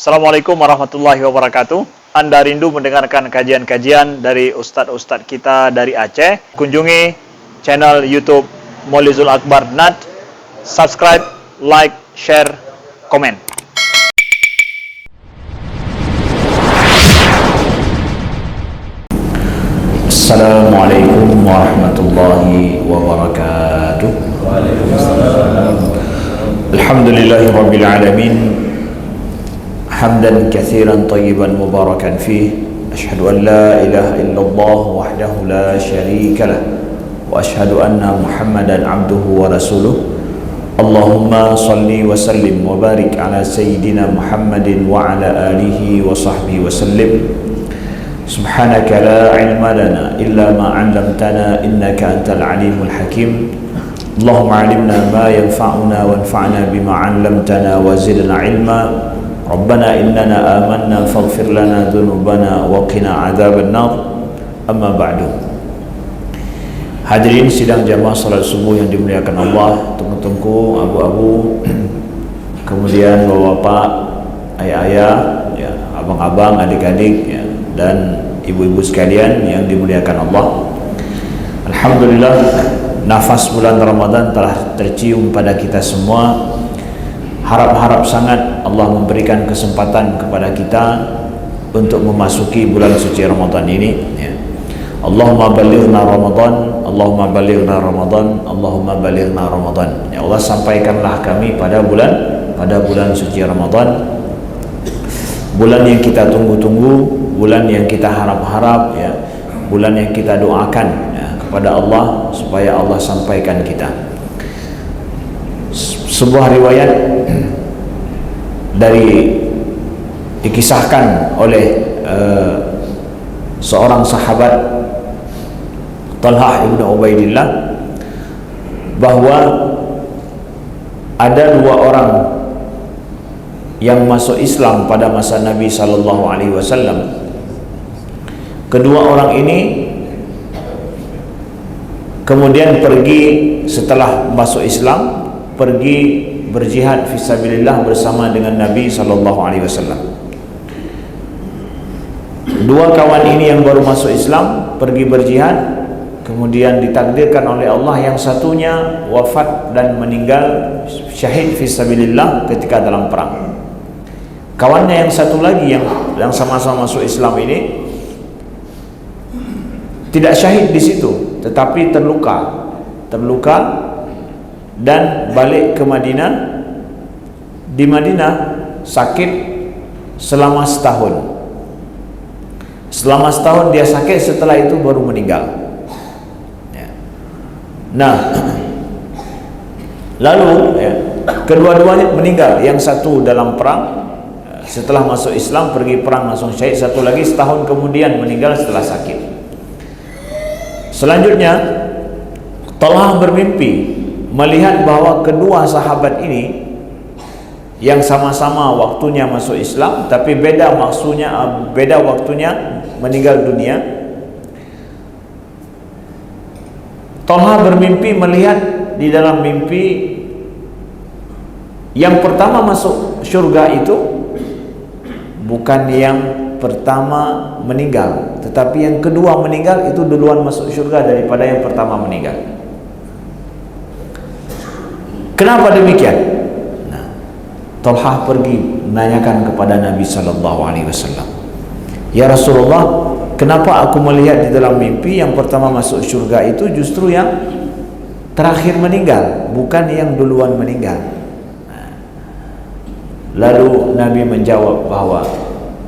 Assalamualaikum warahmatullahi wabarakatuh. Anda rindu mendengarkan kajian-kajian dari ustadz-ustadz kita dari Aceh? Kunjungi channel YouTube Maulizul Akbar NAD. Subscribe, like, share, komen. Assalamualaikum warahmatullahi wabarakatuh. Alhamdulillahi rabbil alamin. Hamdan katsiran tayyiban mubarakan fih. Asyhadu an la ilaha illallah wahdahu la syarika lah. Wa asyhadu anna Muhammadan abduhu wa rasuluh. Allahumma salli wa sallim wa barik ala sayyidina Muhammadin wa ala alihi wa sahbihi wa sallim. Subhanaka la ilma lana illa ma 'allamtana innaka antal alimul hakim. Allahumma 'allimna ma yanfa'una wanfa'na bima 'allamtana wa zidna ilma. Rabbana innana amanna faghfir lana dhunubana wa qina adzaban nar. Amma ba'du. Hadirin sidang jamaah salat subuh yang dimuliakan Allah, tunggu-tunggu, abu-abu, kemudian bapak-bapak, ayah-ayah, ya, abang-abang, adik-adik, ya, dan ibu-ibu sekalian yang dimuliakan Allah. Alhamdulillah, nafas bulan Ramadan telah tercium pada kita semua. Harap-harap sangat Allah memberikan kesempatan kepada kita untuk memasuki bulan suci Ramadan ini, ya. Allahumma balighna Ramadan, Allahumma balighna Ramadan, Allahumma balighna Ramadan. Ya Allah, sampaikanlah kami pada bulan suci Ramadan. Bulan yang kita tunggu-tunggu, bulan yang kita harap-harap, ya, bulan yang kita doakan, ya, kepada Allah supaya Allah sampaikan kita. Sebuah riwayat dikisahkan oleh seorang sahabat Talhah ibn Ubaidillah bahwa ada dua orang yang masuk Islam pada masa Nabi sallallahu alaihi wasallam. Kedua orang ini kemudian pergi setelah masuk Islam, pergi berjihad fisabilillah bersama dengan Nabi sallallahu alaihi wasallam. Dua kawan ini yang baru masuk Islam pergi berjihad, kemudian ditakdirkan oleh Allah yang satunya wafat dan meninggal syahid fisabilillah ketika dalam perang. Kawannya yang satu lagi yang sama-sama masuk Islam ini tidak syahid di situ, tetapi terluka dan balik ke Madinah. Di Madinah sakit selama setahun. Selama setahun dia sakit, setelah itu baru meninggal. Nah, lalu, ya, kedua-duanya meninggal. Yang satu dalam perang setelah masuk Islam, pergi perang langsung syahid. Satu lagi setahun kemudian meninggal setelah sakit. Selanjutnya Talhah bermimpi melihat bahwa kedua sahabat ini yang sama-sama waktunya masuk Islam tapi beda waktunya meninggal dunia. Talhah bermimpi melihat di dalam mimpi yang pertama masuk surga itu bukan yang pertama meninggal, tetapi yang kedua meninggal itu duluan masuk surga daripada yang pertama meninggal. Kenapa demikian? Nah, Talhah pergi menanyakan kepada Nabi sallallahu alaihi wasallam, "Ya Rasulullah, kenapa aku melihat di dalam mimpi yang pertama masuk surga itu justru yang terakhir meninggal, bukan yang duluan meninggal?" Nah, lalu Nabi menjawab bahwa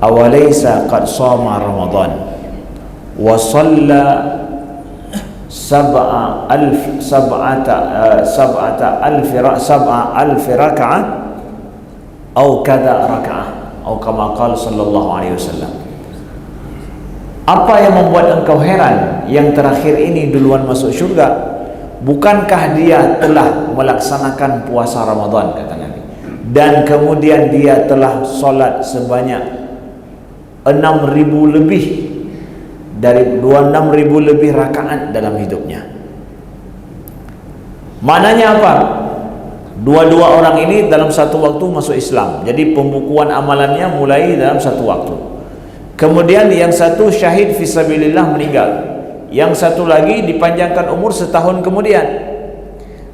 awalaysa qad shama Ramadan wa shalla sab'ata alf raka'ah atau kada raka'ah atau kama qala sallallahu alaihi wasallam. Apa yang membuat engkau heran yang terakhir ini duluan masuk surga? Bukankah dia telah melaksanakan puasa Ramadan, kata Nabi, dan kemudian dia telah solat sebanyak 6.000 lebih dari 26.000 lebih rakaat dalam hidupnya. Maknanya apa? Dua-dua orang ini dalam satu waktu masuk Islam. Jadi pembukuan amalannya mulai dalam satu waktu. Kemudian yang satu syahid fisabilillah meninggal. Yang satu lagi dipanjangkan umur setahun kemudian.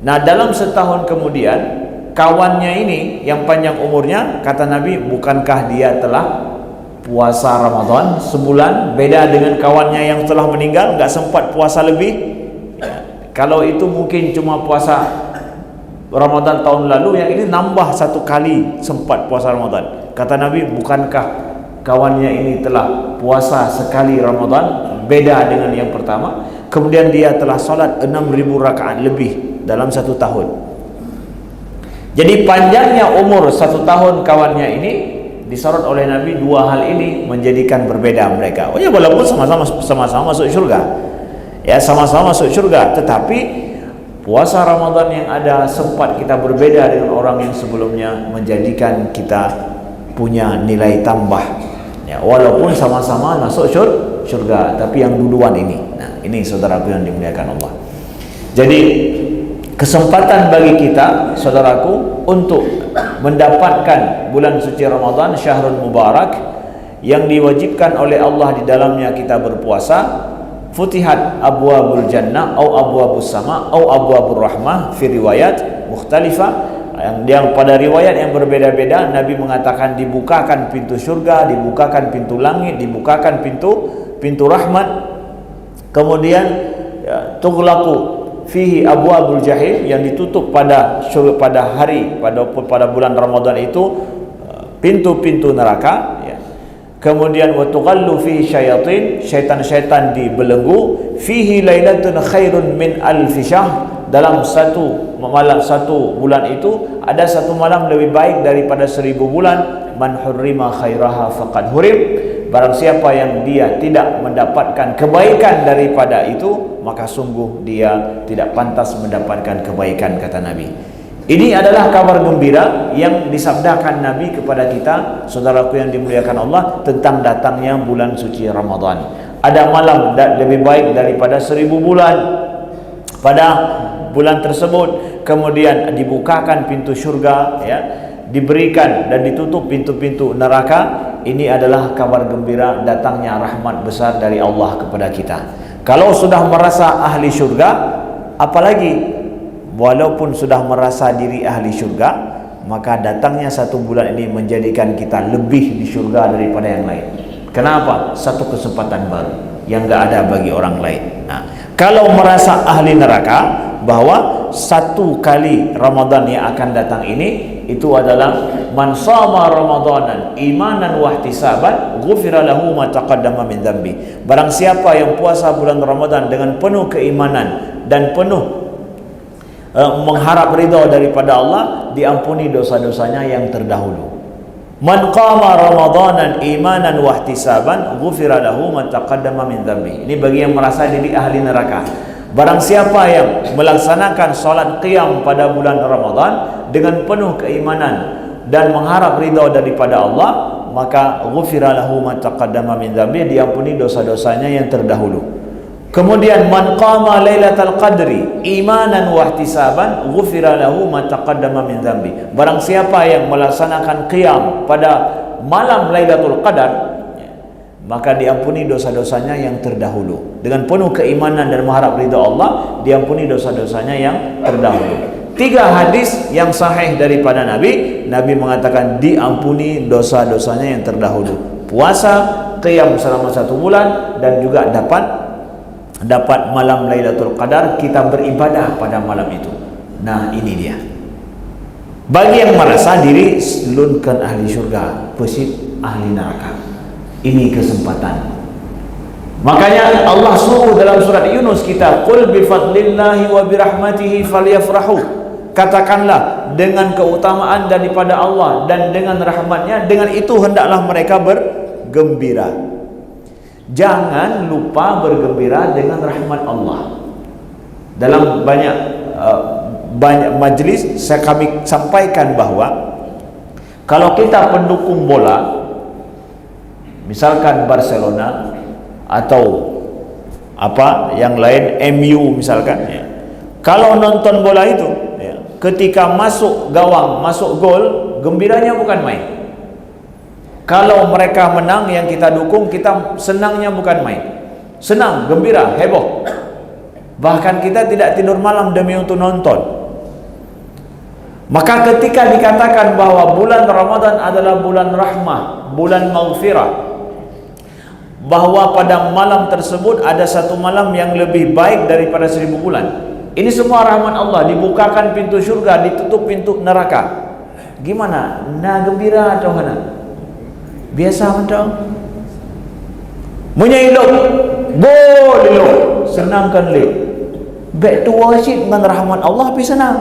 Nah, dalam setahun kemudian kawannya ini yang panjang umurnya, kata Nabi, bukankah dia telah puasa Ramadan sebulan? Beda dengan kawannya yang telah meninggal, nggak sempat puasa lebih ya. Kalau itu mungkin cuma puasa Ramadan tahun lalu, yang ini nambah satu kali sempat puasa Ramadan. Kata Nabi, bukankah kawannya ini telah puasa sekali Ramadan, beda dengan yang pertama. Kemudian dia telah salat 6.000 rakaat lebih dalam satu tahun. Jadi panjangnya umur satu tahun kawannya ini disorot oleh Nabi. Dua hal ini menjadikan berbeda mereka. Oh ya, walaupun sama-sama masuk surga, ya sama-sama masuk surga, tetapi puasa Ramadan yang ada sempat kita berbeda dengan orang yang sebelumnya, menjadikan kita punya nilai tambah ya, walaupun sama-sama masuk surga, tapi yang duluan ini. Nah, ini saudaraku yang dimuliakan Allah. Jadi kesempatan bagi kita, saudaraku, untuk mendapatkan bulan suci Ramadan, syahrul mubarak, yang diwajibkan oleh Allah di dalamnya kita berpuasa. Futihat abwabul jannah atau abwabus sama atau abwabur rahmah fi riwayat mukhtalifah, yang pada riwayat yang berbeda-beda Nabi mengatakan dibukakan pintu surga, dibukakan pintu langit, dibukakan pintu rahmat. Kemudian ya, tughlaqu fihi abwabul jahim, yang ditutup pada bulan Ramadan itu pintu-pintu neraka ya. Kemudian wa tughallu fihi syayatin, syaitan-syaitan dibelenggu. Fihi lailatun khairun min alfi syahr, dalam satu malam satu bulan itu ada satu malam lebih baik daripada 1000 bulan. Man hurrima khairaha faqad hurim, barang siapa yang dia tidak mendapatkan kebaikan daripada itu, maka sungguh dia tidak pantas mendapatkan kebaikan, kata Nabi. Ini adalah kabar gembira yang disabdakan Nabi kepada kita, saudaraku yang dimuliakan Allah, tentang datangnya bulan suci Ramadan. Ada malam lebih baik daripada 1000 bulan pada bulan tersebut. Kemudian dibukakan pintu surga ya, diberikan dan ditutup pintu-pintu neraka. Ini adalah kabar gembira datangnya rahmat besar dari Allah kepada kita. Kalau sudah merasa ahli surga, apalagi walaupun sudah merasa diri ahli surga, maka datangnya satu bulan ini menjadikan kita lebih di surga daripada yang lain. Kenapa? Satu kesempatan baru yang gak ada bagi orang lain. Nah, kalau merasa ahli neraka, bahwa satu kali Ramadan yang akan datang ini, itu adalah man shama ramadanan imanan wa ihtisaban ghufira lahu ma taqaddama min dzambi. Barang siapa yang puasa bulan Ramadan dengan penuh keimanan dan penuh mengharap ridha daripada Allah, diampuni dosa-dosanya yang terdahulu. Man qama ramadanan imanan wa ihtisaban ghufira lahu ma taqaddama min dzambi. Ini bagi yang merasa diri ahli neraka. Barang siapa yang melaksanakan salat qiyam pada bulan Ramadan dengan penuh keimanan dan mengharap ridha daripada Allah, maka ghufira lahu ma taqaddama min dzambi, diampuni dosa-dosanya yang terdahulu. Kemudian man qama lailatal qadri imanan wa ihtisaban ghufira lahu ma taqaddama min dzambi. Barang siapa yang melaksanakan qiyam pada malam Lailatul Qadar, maka diampuni dosa-dosanya yang terdahulu. Dengan penuh keimanan dan mengharap ridha Allah, diampuni dosa-dosanya yang terdahulu. 3 hadis yang sahih daripada Nabi mengatakan diampuni dosa-dosanya yang terdahulu. Puasa, qiyam selama 1 bulan, dan juga dapat malam Lailatul Qadar, kita beribadah pada malam itu. Nah, ini dia. Bagi yang merasa diri lunkan ahli surga, pesit ahli neraka, ini kesempatan. Makanya Allah suruh dalam surat Yunus kita, qul bi fadlillahi wa bi rahmatihi falyafrahu. Katakanlah dengan keutamaan daripada Allah dan dengan rahmatnya, dengan itu hendaklah mereka bergembira. Jangan lupa bergembira dengan rahmat Allah. Dalam banyak majlis kami sampaikan bahwa kalau kita pendukung bola, misalkan Barcelona atau apa yang lain, MU misalkan ya, kalau nonton bola itu ya, ketika masuk gawang, masuk gol, gembiranya bukan main. Kalau mereka menang yang kita dukung, kita senangnya bukan main. Senang, gembira, heboh. Bahkan kita tidak tidur malam demi untuk nonton. Maka ketika dikatakan bahwa bulan Ramadan adalah bulan rahmah, bulan maghfirah, bahwa pada malam tersebut ada satu malam yang lebih baik daripada 1000 bulan. Ini semua rahmat Allah. Dibukakan pintu syurga, ditutup pintu neraka. Gimana? Nah gembira atau mana? Biasa macam menyailok, boleh senangkan le. Back to worship dengan rahmat Allah tapi senang.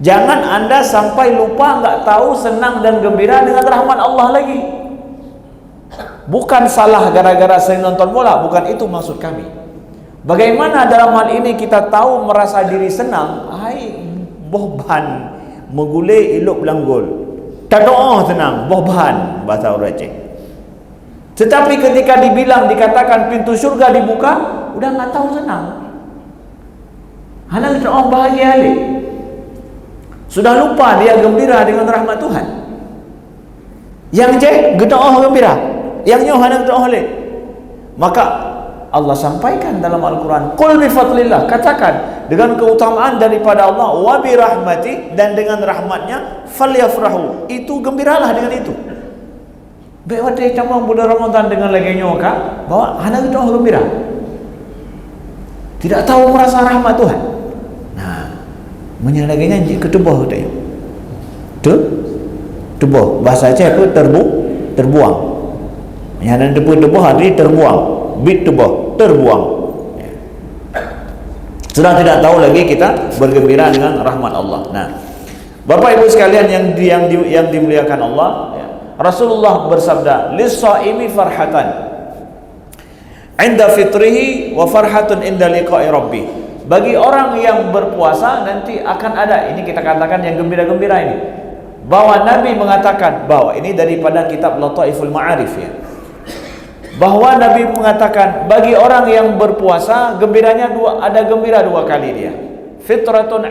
Jangan anda sampai lupa, nggak tahu senang dan gembira dengan rahmat Allah lagi. Bukan salah gara-gara saya nonton bola, bukan itu maksud kami. Bagaimana dalam hal ini kita tahu merasa diri senang, bohban megule ilok belanggol. Tadoh senang, bohban bahasa orang Aceh. Tetapi ketika dibilang, dikatakan pintu surga dibuka, udah nggak tahu senang. Hanya orang bahagia le. Sudah lupa dia gembira dengan rahmat Tuhan. Yang je gedoh gembira, yang nyoh hanya gedoh le. Maka Allah sampaikan dalam Al-Quran, qul bi fadlillah, katakan dengan keutamaan daripada Allah, wa bi rahmati, dan dengan rahmatnya, falyafrahu, itu gembiralah dengan itu. Baik dia cakap bulan Ramadan dengan lagi nyoka bahwa hanya gedoh gembira, tidak tahu merasa rahmat Tuhan. Menyalaginya ketubah tadi. Tubuh bahasa Aceh apa? Terbuang. Yang ada tebu hari terbuang. Bit tubuh terbuang. Sudah tidak tahu lagi kita bergembira dengan rahmat Allah. Nah, Bapak Ibu sekalian yang dimuliakan Allah, ya. Rasulullah bersabda, "Lis-shaimi farhatan 'inda fitrihi wa farhatun 'inda liqa'i rabbih." Bagi orang yang berpuasa nanti akan ada, ini kita katakan yang gembira-gembira ini, bahwa Nabi mengatakan, bahwa ini daripada kitab Lataiful Ma'arif ya, bahwa Nabi mengatakan bagi orang yang berpuasa gembiranya ada gembira 2 kali dia. Fitratun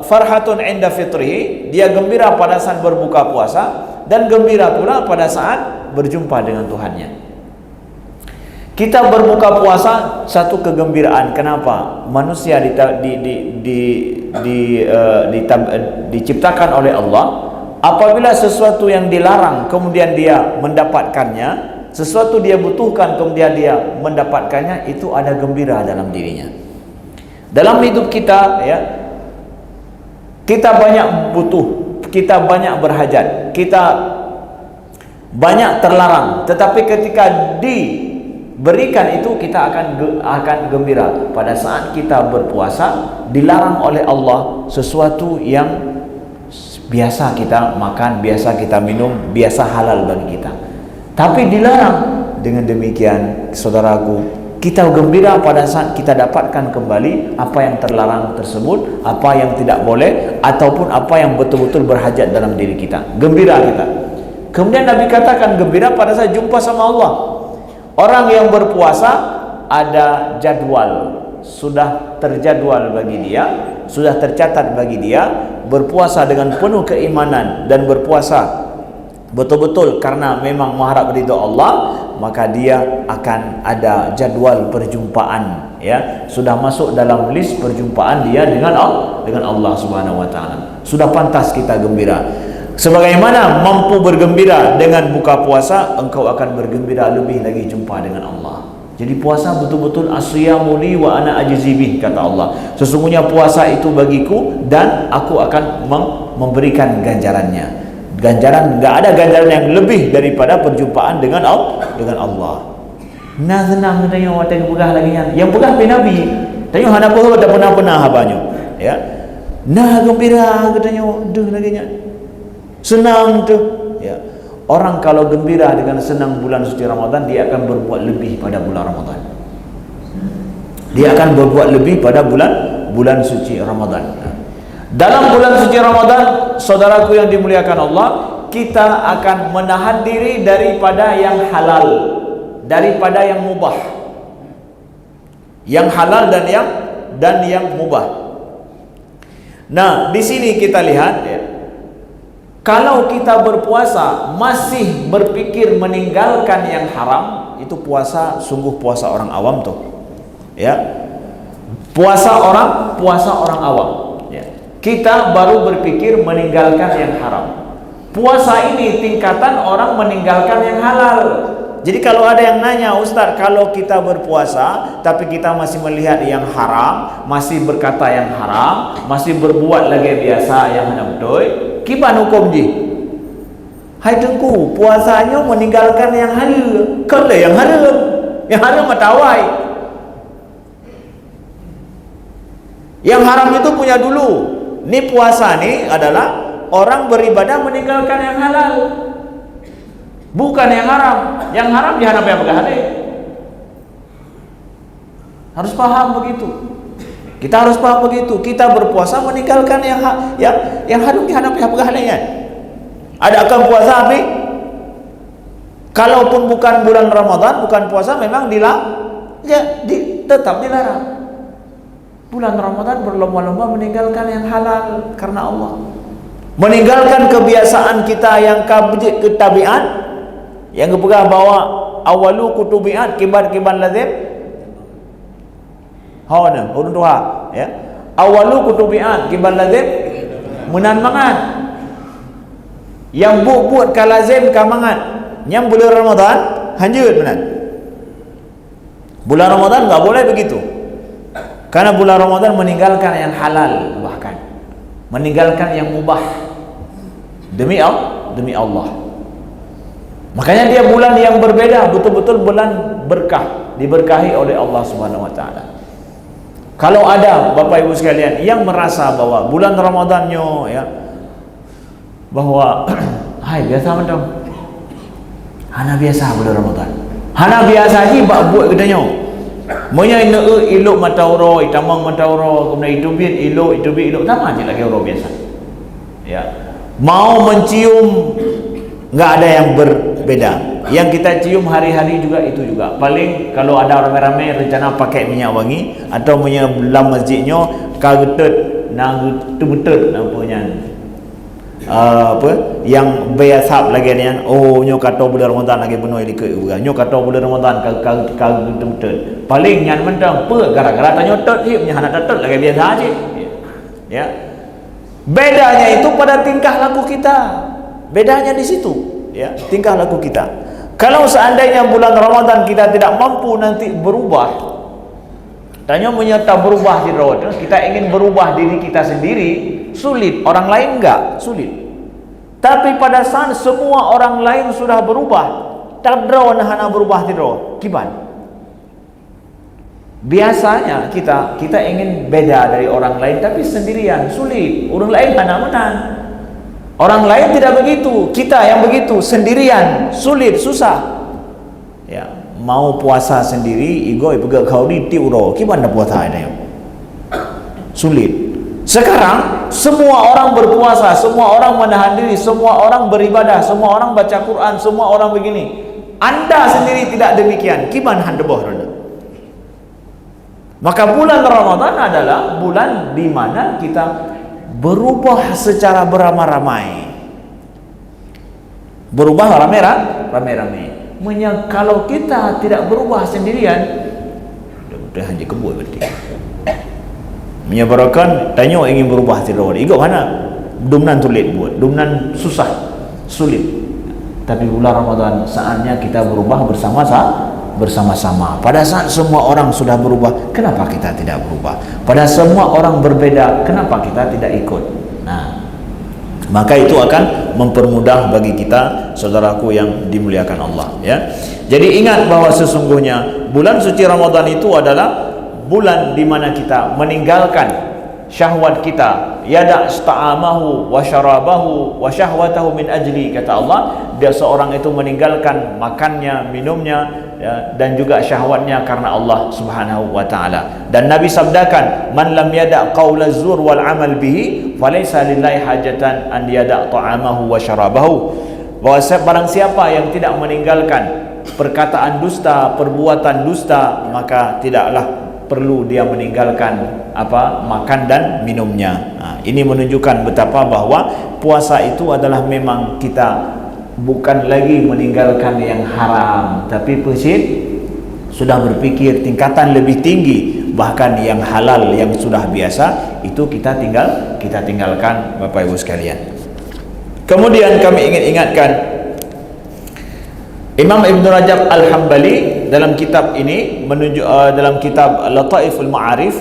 farhatun 'inda fitrihi, dia gembira pada saat berbuka puasa, dan gembira pula pada saat berjumpa dengan Tuhannya. Kita berbuka puasa satu kegembiraan. Kenapa? Manusia diciptakan oleh Allah. Apabila sesuatu yang dilarang kemudian dia mendapatkannya, sesuatu dia butuhkan kemudian dia mendapatkannya, itu ada gembira dalam dirinya. Dalam hidup kita ya, kita banyak butuh, kita banyak berhajat, kita banyak terlarang, tetapi ketika berikan itu kita akan gembira. Pada saat kita berpuasa dilarang oleh Allah sesuatu yang biasa kita makan, biasa kita minum, biasa halal bagi kita, tapi dilarang. Dengan demikian saudaraku, kita gembira pada saat kita dapatkan kembali apa yang terlarang tersebut, apa yang tidak boleh, ataupun apa yang betul-betul berhajat dalam diri kita. Gembira kita. Kemudian Nabi katakan gembira pada saat jumpa sama Allah. Orang yang berpuasa ada jadwal, sudah terjadwal bagi dia, sudah tercatat bagi dia, berpuasa dengan penuh keimanan dan berpuasa betul-betul karena memang mengharap ridha Allah, maka dia akan ada jadwal perjumpaan ya, sudah masuk dalam list perjumpaan dia dengan Allah Subhanahu wa taala. Sudah pantas kita gembira. Sebagaimana mampu bergembira dengan buka puasa, engkau akan bergembira lebih lagi jumpa dengan Allah. Jadi puasa betul-betul asyamu li wa ana ajzi bih, kata Allah. Sesungguhnya puasa itu bagiku dan aku akan memberikan ganjarannya. Ganjaran, enggak ada ganjaran yang lebih daripada perjumpaan dengan Allah. Nah senang katanya watak pegah lagi yang pegah bin Nabi. Tanya hana apa dah pernah habanya. Ya. Nah gembira katanya duh laginya. Senang tuh ya. Orang kalau gembira dengan senang bulan suci Ramadan, dia akan berbuat lebih pada bulan Ramadan. Dia akan berbuat lebih pada bulan suci Ramadan. Dalam bulan suci Ramadan, saudaraku yang dimuliakan Allah, kita akan menahan diri daripada yang halal, daripada yang mubah. Yang halal dan yang mubah. Nah, di sini kita lihat ya, kalau kita berpuasa masih berpikir meninggalkan yang haram, itu puasa sungguh puasa orang awam tuh. Ya. Puasa orang awam. Ya. Kita baru berpikir meninggalkan yang haram. Puasa ini tingkatan orang meninggalkan yang halal. Jadi kalau ada yang nanya, Ustaz, kalau kita berpuasa tapi kita masih melihat yang haram, masih berkata yang haram, masih berbuat lagi biasa yang hanya betul, gimana hukum ji? Hai tengku, puasanya meninggalkan yang halal. Kalau yang halal matawai. Yang haram itu punya dulu. Ini puasa nih adalah orang beribadah meninggalkan yang halal, bukan yang haram. Yang haram jangan apa yang berhati. Harus paham begitu. Kita harus paham begitu. Kita berpuasa meninggalkan yang haram jangan apa yang berhati. Ada akan puasa api? Kalaupun bukan bulan Ramadan, bukan puasa, memang tetap dilarang. Bulan Ramadan berlomba-lomba meninggalkan yang halal karena Allah. Meninggalkan kebiasaan kita yang ketabian, yang kepegah bawa awalu kutubiat kibar lazim. Hawana, urun tuha, ya. Awalu kutubiat kibar lazim menan mangan. Yang buat kalazim kamangan. Yang bulan Ramadan hanjut menan. Bulan Ramadan enggak boleh begitu. Karena bulan Ramadan meninggalkan yang halal, bahkan meninggalkan yang mubah demi Allah. Makanya dia bulan yang berbeda, betul-betul bulan berkah, diberkahi oleh Allah Subhanahu wa taala. Kalau ada Bapak Ibu sekalian yang merasa bahwa bulan Ramadannya ya bahwa hai biasa macam hana biasa bulan Ramadan. Hana biasa ji buat gedanya. Monya ilok matauro, itamang matauro, kemudian idubit, sama aja lagi orang biasa. Ya. Mau mencium enggak ada yang berbeda. Yang kita cium hari-hari juga itu juga. Paling kalau ada ramai-ramai rencana pakai minyak wangi atau minyak dalam masjidnya kagetet nang betul nampaknya. Yang biasa lagi ni nyo kata bulan Ramadan lagi penuh ikut juga. Nyo kata bulan Ramadan betul. Paling nyan mentang pe gara-gara tanya tet hiupnya anak tet lagi biasa aja. Ya. Bedanya itu pada tingkah laku kita. Bedanya di situ, ya, tingkah laku kita. Kalau seandainya bulan Ramadan kita tidak mampu nanti berubah, tanya menyerta berubah di Ramadan, kita ingin berubah diri kita sendiri, sulit. Orang lain enggak, sulit. Tapi pada saat semua orang lain sudah berubah, tadra hana berubah tidak, gimana? Biasanya kita ingin beda dari orang lain, tapi sendirian, sulit. Orang lain hana menan. Orang lain tidak begitu, kita yang begitu, sendirian, sulit, susah. Ya, mau puasa sendiri, igoi pegak kau di tiuro, gimana puasa ini? Sulit. Sekarang semua orang berpuasa, semua orang menahan diri, semua orang beribadah, semua orang baca Quran, semua orang begini. Anda sendiri tidak demikian, gimana Anda bohong? Maka bulan Ramadan adalah bulan di mana kita berubah secara beramai-ramai. Berubah ramai-ramai. Kalau kita tidak berubah sendirian, udah hanya kebut berarti. Menyebabkan tanya ingin berubah tidak. Igok mana? Dumnan sulit buat, dumnan susah, sulit. Tapi bulan Ramadan saatnya kita berubah bersama-sama. Pada saat semua orang sudah berubah, kenapa kita tidak berubah? Pada semua orang berbeda, kenapa kita tidak ikut? Nah, maka itu akan mempermudah bagi kita, saudaraku yang dimuliakan Allah, ya. Jadi ingat bahwa sesungguhnya bulan suci Ramadan itu adalah bulan di mana kita meninggalkan syahwat kita. Yada' sta'amahu wa syarabahu wa syahwatahu min ajli, kata Allah. Dia seorang itu meninggalkan makannya, minumnya, ya, dan juga syahwatnya karena Allah Subhanahu wa taala. Dan Nabi sabdakan, man lam yada' qaula zur wal amal bihi falaysa lillahi hajatan an yada' ta'amahu wa syarabahu. Bahwa barang siapa yang tidak meninggalkan perkataan dusta, perbuatan dusta, maka tidaklah perlu dia meninggalkan makan dan minumnya. Ini menunjukkan betapa bahwa puasa itu adalah memang kita bukan lagi meninggalkan yang haram, tapi sudah berpikir tingkatan lebih tinggi, bahkan yang halal yang sudah biasa itu kita tinggalkan, Bapak Ibu sekalian. Kemudian kami ingin ingatkan, Imam Ibn Rajab Al-Hambali dalam kitab ini dalam kitab Lataiful Ma'arif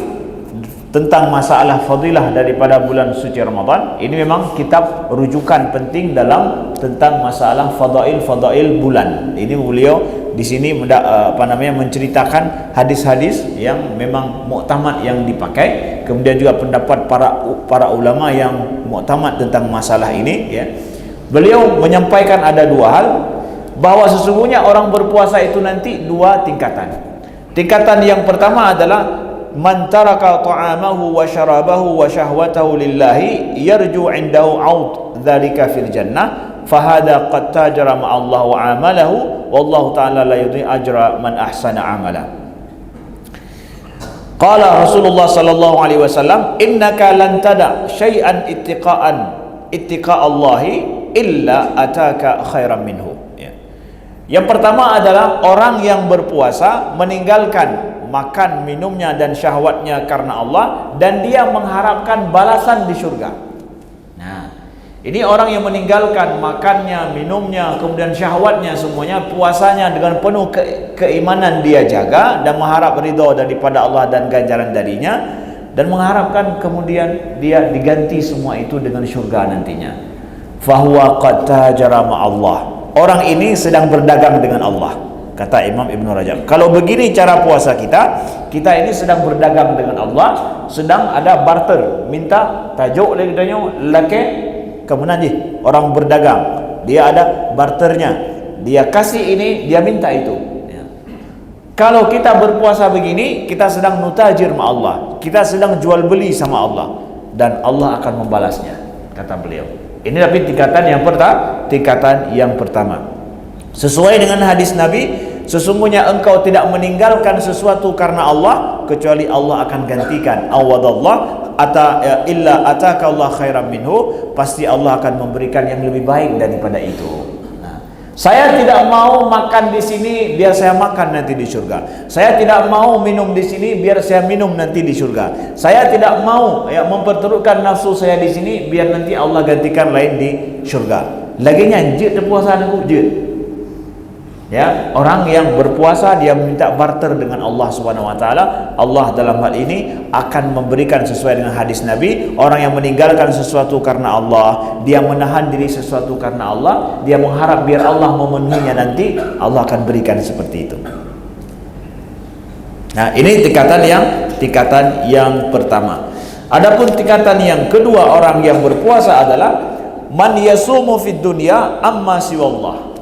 tentang masalah fadilah daripada bulan suci Ramadan. Ini memang kitab rujukan penting tentang masalah fadail bulan. Ini beliau di sini menceritakan hadis-hadis yang memang muktamad yang dipakai, kemudian juga pendapat para ulama yang muktamad tentang masalah ini, ya. Beliau menyampaikan ada dua hal, bahwa sesungguhnya orang berpuasa itu nanti dua tingkatan. Tingkatan yang pertama adalah man taraka ta'amahu wa syarabahu wa syahwatahu lillahi yarju 'indahu 'aud dzalika fil jannah fahada qad tajara ma'allah wa 'amalahu wallahu ta'ala la yudhi ajra man ahsana 'amala. Qala Rasulullah sallallahu alaihi wasallam, innaka lan tada syai'an ittiqa'allahi illa ataka khairan minhu. Yang pertama adalah orang yang berpuasa meninggalkan makan minumnya dan syahwatnya karena Allah, dan dia mengharapkan balasan di surga. Nah, ini orang yang meninggalkan makannya, minumnya, kemudian syahwatnya semuanya, puasanya dengan penuh keimanan dia jaga dan mengharap ridha daripada Allah dan ganjaran darinya, dan mengharapkan kemudian dia diganti semua itu dengan surga nantinya. Fahuwa qad tajara ma'allah. Orang ini sedang berdagang dengan Allah, kata Imam Ibn Rajab. Kalau begini cara puasa kita ini sedang berdagang dengan Allah, sedang ada barter, minta tajuk lagi laki kemudian orang berdagang, dia ada barternya, dia kasih ini, dia minta itu, ya. Kalau kita berpuasa begini, kita sedang nutajir sama Allah, kita sedang jual beli sama Allah, dan Allah akan membalasnya, kata beliau. Ini tapi tingkatan yang pertama. Sesuai dengan hadis Nabi, sesungguhnya engkau tidak meninggalkan sesuatu karena Allah kecuali Allah akan gantikan. Awadallah illa ataka Allah khairan minhu, pasti Allah akan memberikan yang lebih baik daripada itu. Saya tidak mau makan di sini biar saya makan nanti di surga. Saya tidak mau minum di sini biar saya minum nanti di surga. Saya tidak mau memperturutkan nafsu saya di sini biar nanti Allah gantikan lain di surga. Laginya jid puasa aku jid. Ya, orang yang berpuasa dia minta barter dengan Allah Subhanahu wa taala. Allah dalam hal ini akan memberikan sesuai dengan hadis Nabi. Orang yang meninggalkan sesuatu karena Allah, dia menahan diri sesuatu karena Allah, dia mengharap biar Allah memenuhinya nanti, Allah akan berikan seperti itu. Nah, ini tingkatan yang pertama. Adapun tingkatan yang kedua, orang yang berpuasa adalah man yasumu fid dunya amma siwallah.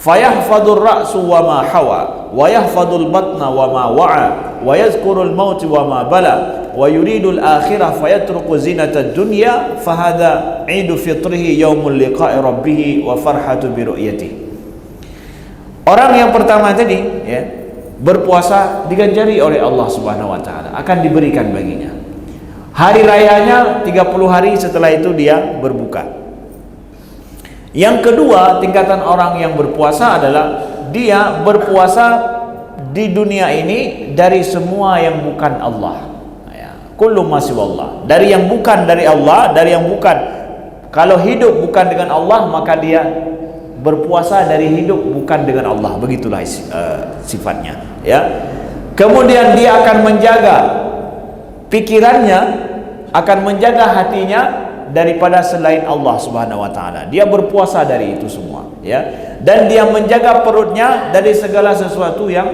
Fayahfadul ra'su wa ma hawa wa yahfadul batna wa ma wa'a wa yazkurul maut wa ma bala wa yuridul akhirah fayatruku zinatad dunya fahada idu fitrihi yaumul liqa'i rabbih wa farhatu bi ru'yatihi. Orang yang pertama tadi, ya, berpuasa diganjari oleh Allah Subhanahu wa taala, akan diberikan baginya. Hari rayanya 30 hari setelah itu dia berbuka. Yang kedua, tingkatan orang yang berpuasa adalah dia berpuasa di dunia ini dari semua yang bukan Allah. Kullu ma siwallah, dari yang bukan dari Allah, dari yang bukan. Kalau hidup bukan dengan Allah, maka dia berpuasa dari hidup bukan dengan Allah. Begitulah sifatnya, ya. Kemudian dia akan menjaga pikirannya, akan menjaga hatinya daripada selain Allah Subhanahu wa taala. Dia berpuasa dari itu semua, ya. Dan dia menjaga perutnya dari segala sesuatu yang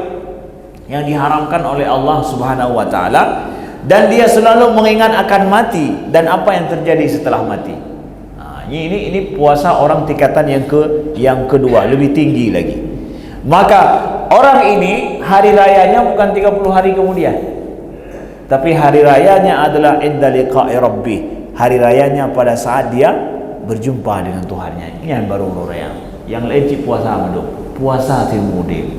diharamkan oleh Allah Subhanahu wa taala, dan dia selalu mengingat akan mati dan apa yang terjadi setelah mati. Nah, ini puasa orang tingkatan yang kedua, lebih tinggi lagi. Maka orang ini hari rayanya bukan 30 hari kemudian, tapi hari rayanya adalah inda liqa'i rabbih. Hari rayanya pada saat dia berjumpa dengan Tuhannya. Ini yang baru raya. Yang lain puasa medok, puasa timudin.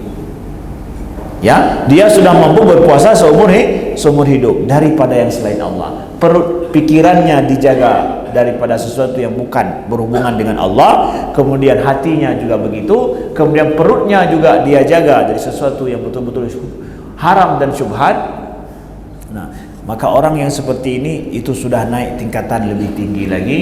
Ya, dia sudah mampu berpuasa seumur hidup daripada yang selain Allah. Perut pikirannya dijaga daripada sesuatu yang bukan berhubungan dengan Allah, kemudian hatinya juga begitu, kemudian perutnya juga dia jaga dari sesuatu yang betul-betul haram dan syubhat. Nah, maka orang yang seperti ini itu sudah naik tingkatan lebih tinggi lagi.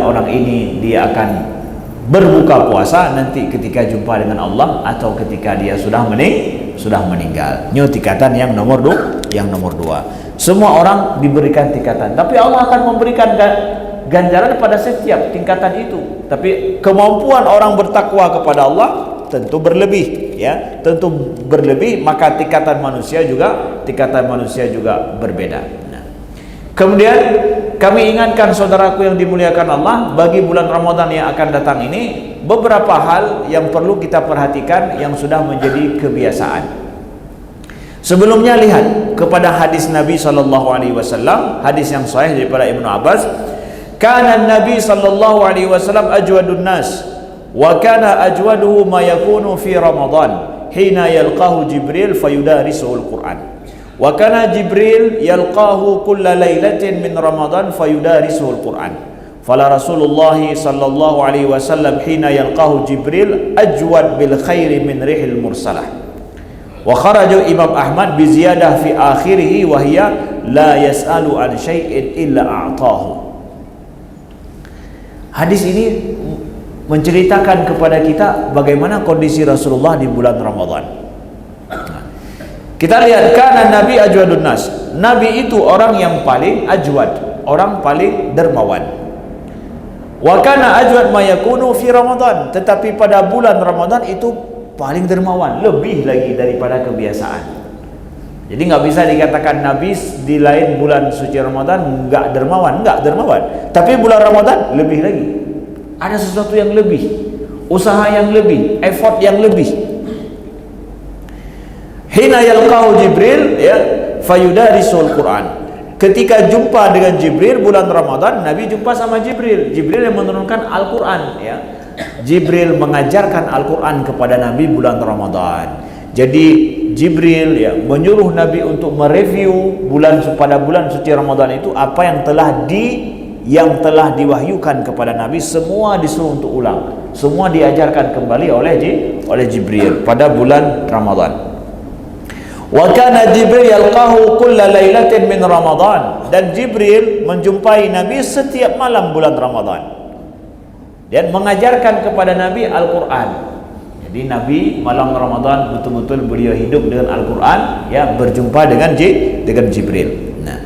Orang ini dia akan berbuka puasa nanti ketika jumpa dengan Allah atau ketika dia sudah meninggal. Ini tingkatan yang nomor dua. Semua orang diberikan tingkatan, tapi Allah akan memberikan ganjaran pada setiap tingkatan itu. Tapi kemampuan orang bertakwa kepada Allah tentu berlebih, ya, tentu berlebih, maka tingkatan manusia juga berbeda. Nah, kemudian kami ingatkan saudaraku yang dimuliakan Allah, bagi bulan Ramadan yang akan datang ini beberapa hal yang perlu kita perhatikan yang sudah menjadi kebiasaan. Sebelumnya lihat kepada hadis Nabi SAW, hadis yang sahih daripada Ibnu Abbas, kana Nabi SAW ajwadun nas wa kana ajwaduhu ma yakunu fi Ramadan hina yalqahu Jibril fayudarisuhu al-Quran wa kana Jibril yalqahu kulla lailatin min Ramadan fayudarisuhu al-Quran fala Rasulullah sallallahu alaihi wasallam hina yalqahu Jibril ajwad bil khairi min rihil mursalah. Wa kharaja Imam Ahmad bi ziyadah fi akhirih wa hiya la yas'alu an syai'in illa a'tahu. Hadis ini menceritakan kepada kita bagaimana kondisi Rasulullah di bulan Ramadan. Kita lihat, kana Nabi ajwadun nas. Nabi itu orang yang paling ajwad, orang paling dermawan. Wa kana ajwad ma yakunu fi Ramadan. Tetapi pada bulan Ramadan itu paling dermawan, lebih lagi daripada kebiasaan. Jadi nggak bisa dikatakan Nabi di lain bulan suci Ramadan nggak dermawan, tapi bulan Ramadan lebih lagi. Ada sesuatu yang lebih, usaha yang lebih, effort yang lebih. Hina yalqahu Jibril, ya, fayudarisul Quran. Ketika jumpa dengan Jibril bulan Ramadan, Nabi jumpa sama Jibril. Jibril yang menurunkan Al-Quran, ya. Jibril mengajarkan Al-Quran kepada Nabi bulan Ramadan. Jadi Jibril, ya, menyuruh Nabi untuk mereview pada bulan suci Ramadan itu apa yang telah diwahyukan kepada Nabi, semua disuruh untuk ulang, semua diajarkan kembali oleh Jibril pada bulan Ramadan. Wa kana Jibril yalqahu kulla lailatin min Ramadan, dan Jibril menjumpai Nabi setiap malam bulan Ramadan dan mengajarkan kepada Nabi Al-Quran. Jadi Nabi malam Ramadan betul-betul beliau hidup dengan Al-Quran, ya, berjumpa dengan Jibril. Nah,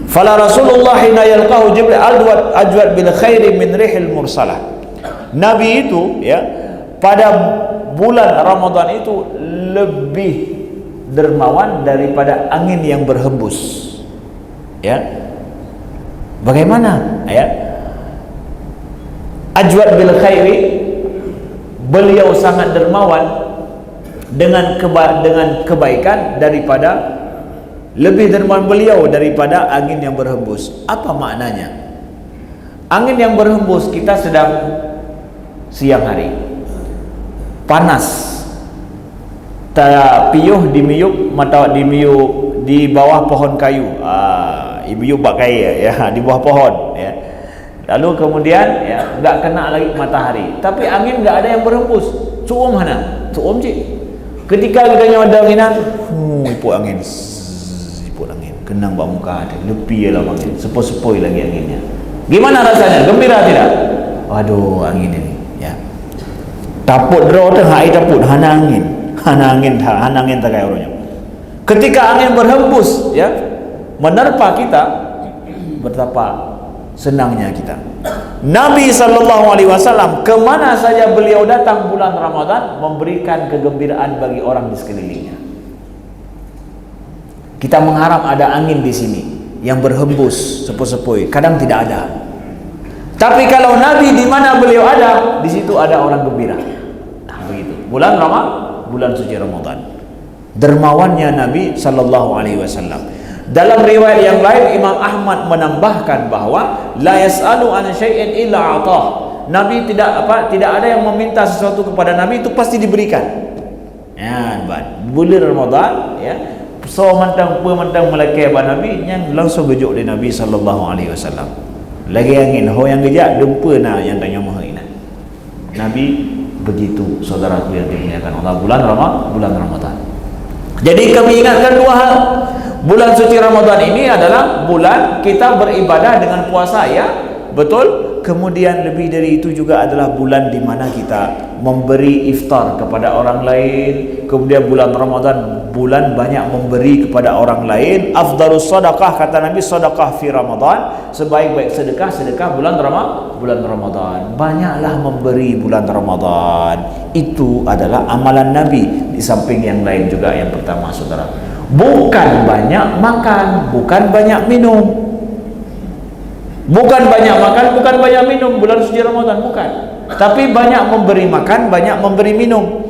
fala Rasulullah hina yalqahu Jibril ajwad bil khairi min rihil mursalah. Nabi itu, ya, pada bulan Ramadan itu lebih dermawan daripada angin yang berhembus. Ya. Bagaimana? Ya. Ajwad bil khairi, beliau sangat dermawan dengan kebaikan daripada, lebih dermawan beliau daripada angin yang berhembus. Apa maknanya? Angin yang berhembus, kita sedang siang hari, panas, piyuh dimiyup, mata dimiyup di bawah pohon kayu, ibu pakai, ya, di bawah pohon, ya. Lalu kemudian, ya, enggak kena lagi matahari, tapi angin enggak ada yang berhembus. Suum mana? Suum cik. Ketika kita ada anginan, iput angin, kenang bak muka ada, lepi lah angin, sepoi-sepoi lagi anginnya. Gimana rasanya? Gembira tidak? Waduh, angin ini, ya. Taput draw tengah air taput, hana angin tak kayak orangnya. Ketika angin berhembus, ya, menerpa kita, betapa senangnya kita. Nabi SAW kemana saja beliau datang bulan Ramadan memberikan kegembiraan bagi orang di sekelilingnya. Kita mengharap ada angin di sini yang berhembus sepoi-sepoi, kadang tidak ada. Tapi kalau Nabi di mana beliau ada, di situ ada orang gembira. Nah, begitu. Bulan suci Ramadan. Dermawannya Nabi SAW. Dalam riwayat yang lain Imam Ahmad menambahkan bahwa la yas'alu an syai'in illa atah. Nabi tidak ada yang meminta sesuatu kepada Nabi, itu pasti diberikan. Ya, bulan Ramadan ya. So mentang melekai ba Nabi yang langsung gejuk di Nabi sallallahu alaihi wasallam. Lagi angin ho yang gejak dempa na yang tanya maha ina. Nabi begitu saudaraku yang dimuliakan Allah, bulan Ramadan. Jadi kami ingatkan dua hal. Bulan suci Ramadan ini adalah bulan kita beribadah dengan puasa ya. Betul? Kemudian lebih dari itu juga adalah bulan di mana kita memberi iftar kepada orang lain. Kemudian bulan Ramadan bulan banyak memberi kepada orang lain. Afdalus sedekah kata Nabi, sedekah fi Ramadan, sebaik-baik sedekah bulan Ramadan. Banyaklah memberi bulan Ramadan. Itu adalah amalan Nabi. Di samping yang lain juga, yang pertama saudara, bukan banyak makan, bukan banyak minum. Bukan banyak makan, bukan banyak minum bulan suci Ramadan, bukan. Tapi banyak memberi makan, banyak memberi minum.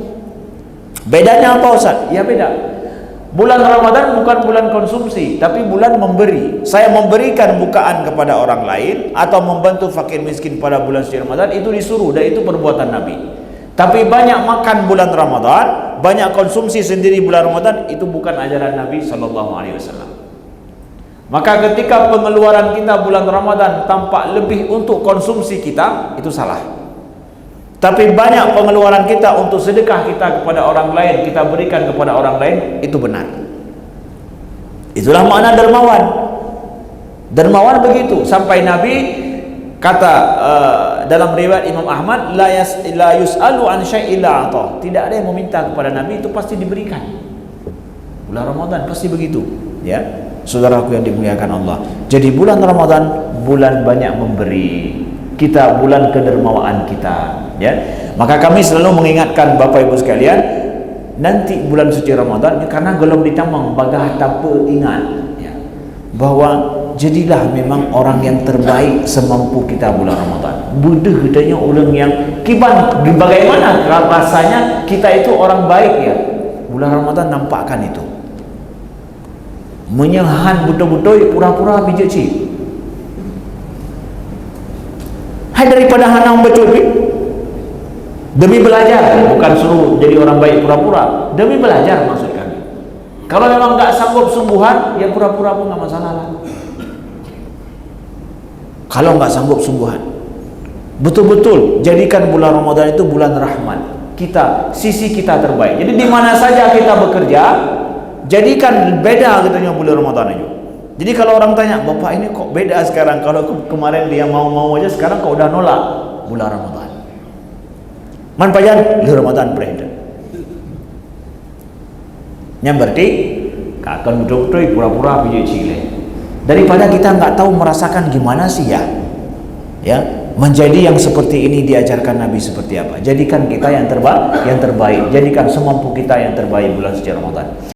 Bedanya apa Ustaz? Ya beda. Bulan Ramadan bukan bulan konsumsi, tapi bulan memberi. Saya memberikan bukaan kepada orang lain atau membantu fakir miskin pada bulan suci Ramadan, itu disuruh dan itu perbuatan Nabi. Tapi banyak makan bulan Ramadan, banyak konsumsi sendiri bulan Ramadan, itu bukan ajaran Nabi sallallahu alaihi wasallam. Maka ketika pengeluaran kita bulan Ramadan tampak lebih untuk konsumsi kita, itu salah. Tapi banyak pengeluaran kita untuk sedekah kita kepada orang lain, kita berikan kepada orang lain, itu benar. Itulah makna dermawan. Dermawan begitu. Sampai Nabi kata dalam riwayat Imam Ahmad, la yus'alu an syai'in illa ata. Tidak ada yang meminta kepada Nabi, itu pasti diberikan. Bulan Ramadan pasti begitu, ya. Saudaraku yang dimuliakan Allah. Jadi bulan Ramadan bulan banyak memberi. Kita bulan kedermawaan kita, ya. Maka kami selalu mengingatkan Bapak Ibu sekalian, nanti bulan suci Ramadan karena belum ditamang bagah tanpa ingat, ya, bahwa jadilah memang orang yang terbaik semampu kita bulan Ramadan. Buddha katanya orang yang kiban, bagaimana rasanya kita itu orang baik ya. Bulan Ramadan nampakkan itu. Menyahan betul-betul pura-pura bijak cik. Hai, daripada hanang betul demi belajar, bukan suruh jadi orang baik pura-pura, demi belajar maksud kami. Kalau memang tak sanggup sungguhan, ya pura-pura pun tak masalah lah. Kalau tak sanggup sungguhan, betul-betul jadikan bulan Ramadan itu bulan rahmat kita, sisi kita terbaik. Jadi di mana saja kita bekerja, jadikan beda katanya bulan Ramadan itu. Jadi kalau orang tanya, Bapak ini kok beda sekarang, kalau kemarin dia mau-mau aja, sekarang kok udah nolak bulan Ramadan. Man pajan bulan Ramadan berada. Yang berarti akan betul-betul pura-pura bijak cile. Daripada kita nggak tahu merasakan gimana sih ya, menjadi yang seperti ini diajarkan Nabi seperti apa. Jadikan kita yang terbaik, jadikan semampu kita yang terbaik bulan suci Ramadan.